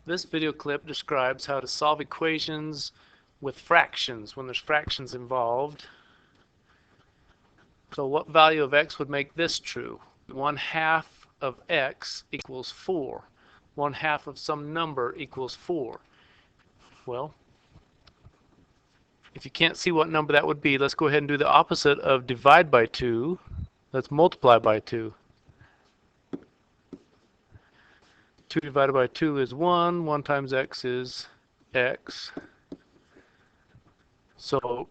This video clip describes how to solve equations with fractions when there's fractions involved. So what value of x would make this true? 1/2 of x equals 4. 1/2 of some number equals 4. Well, if you can't see what number that would be, let's go ahead and do the opposite of divide by 2. Let's multiply by 2. 2 divided by 2 is 1. 1 times x is x. So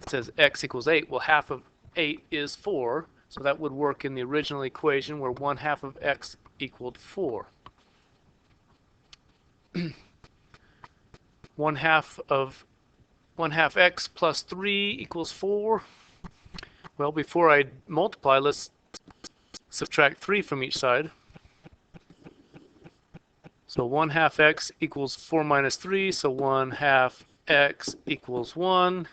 it says x equals 8. Well, half of 8 is 4. So that would work in the original equation where 1/2 of x equaled 4. 1/2 x plus 3 equals 4. Well, before I multiply, let's subtract 3 from each side. So 1/2 x equals 4 minus 3, so 1/2 x equals 1.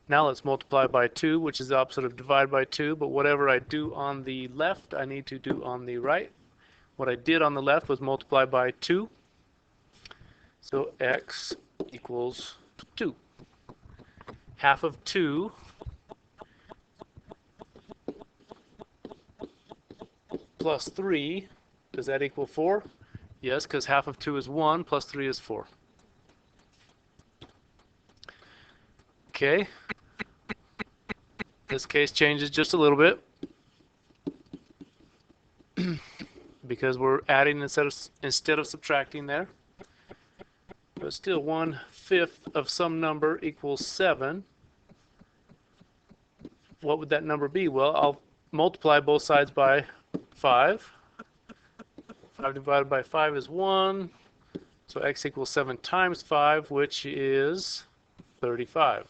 Now let's multiply by 2, which is the opposite of divide by 2, but whatever I do on the left, I need to do on the right. What I did on the left was multiply by 2, so x equals 2. Half of 2 plus 3, does that equal 4? Yes, because half of 2 is 1, plus 3 is 4. Okay. This case changes just a little bit because we're adding instead of subtracting there. But still, 1/5 of some number equals 7. What would that number be? Well, I'll multiply both sides by 5. 5 divided by 5 is 1. So x equals 7 times 5, which is 35.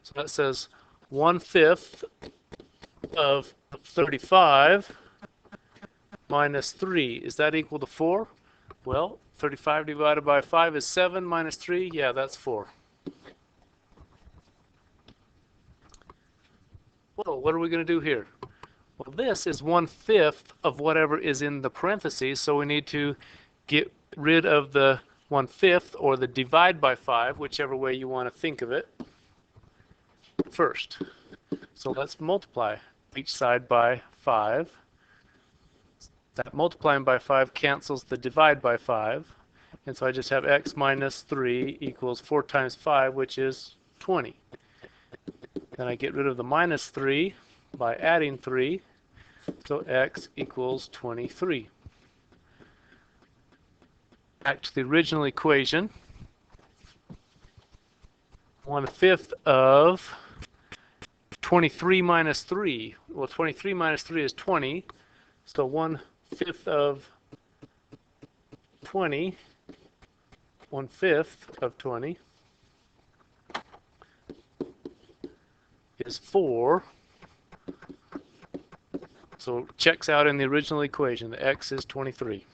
So that says 1/5 of 35 minus 3. Is that equal to 4? Well, 35 divided by 5 is 7 minus 3. Yeah, that's 4. Well, what are we going to do here? Well, this is 1/5 of whatever is in the parentheses, so we need to get rid of the 1/5 or the divide by 5, whichever way you want to think of it, first. So let's multiply each side by 5. That multiplying by 5 cancels the divide by 5. And so I just have x minus 3 equals 4 times 5, which is 20. Then I get rid of the minus 3 by adding 3. So x equals 23. Back to the original equation. 1/5 of 23 minus 3. Well, 23 minus 3 is 20. So 1/5 of 20, 1/5 of 20 is 4. So checks out in the original equation. The x is 23.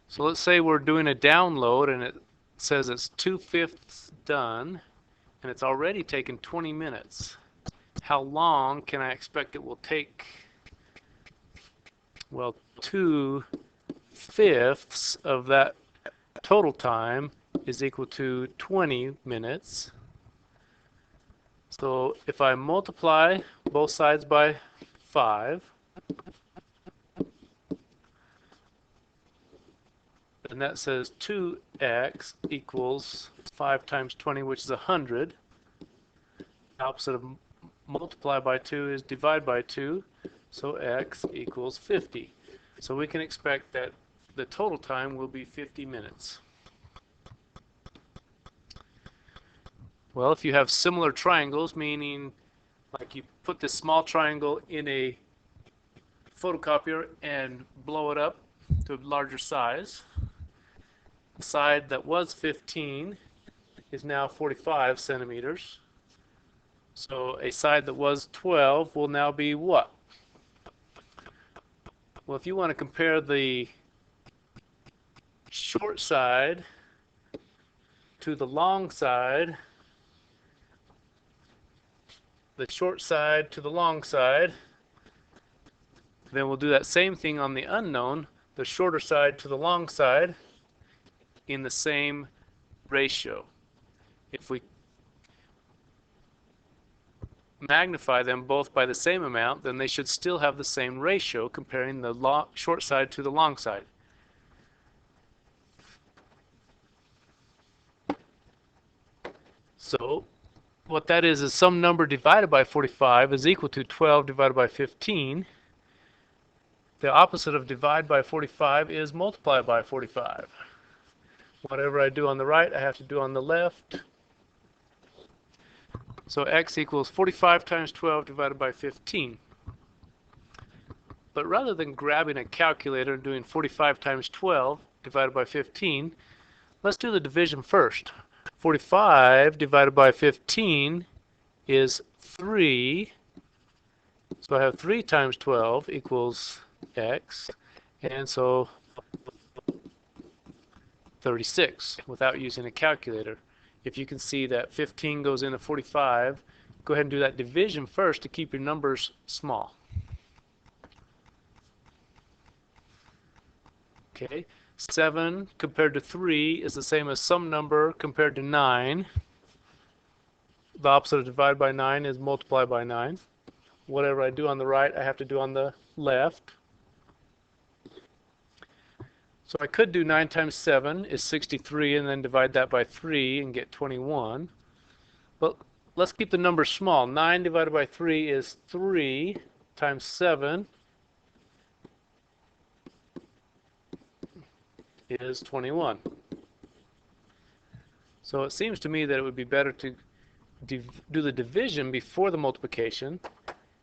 So let's say we're doing a download and it says it's 2/5 done and it's already taken 20 minutes. How long can I expect it will take? Well, 2/5 of that total time is equal to 20 minutes. So if I multiply both sides by 5, and that says 2x equals 5 times 20, which is 100. The opposite of multiply by 2 is divide by 2, so x equals 50. So we can expect that the total time will be 50 minutes. Well, if you have similar triangles, meaning like you put this small triangle in a photocopier and blow it up to a larger size, the side that was 15 is now 45 centimeters. So a side that was 12 will now be what? Well, if you want to compare the short side to the long side, the short side to the long side, Then we'll do that same thing on the unknown, the shorter side to the long side, in the same ratio. If we magnify them both by the same amount, then they should still have the same ratio, comparing the short side to the long side. So what that is some number divided by 45 is equal to 12 divided by 15. The opposite of divide by 45 is multiply by 45. Whatever I do on the right, I have to do on the left. So x equals 45 times 12 divided by 15. But rather than grabbing a calculator and doing 45 times 12 divided by 15, let's do the division first. 45 divided by 15 is 3. So I have 3 times 12 equals x. And so 36 without using a calculator. If you can see that 15 goes into 45, go ahead and do that division first to keep your numbers small. Okay, 7 compared to 3 is the same as some number compared to 9. The opposite of divide by 9 is multiply by 9. Whatever I do on the right, I have to do on the left. So I could do 9 times 7 is 63 and then divide that by 3 and get 21. But let's keep the numbers small. 9 divided by 3 is 3 times 7 is 21. So it seems to me that it would be better to do the division before the multiplication.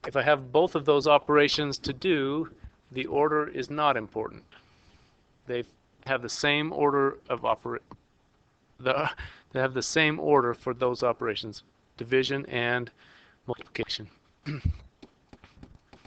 If I have both of those operations to do, the order is not important. They have the same order of they have the same order for those operations, division and multiplication.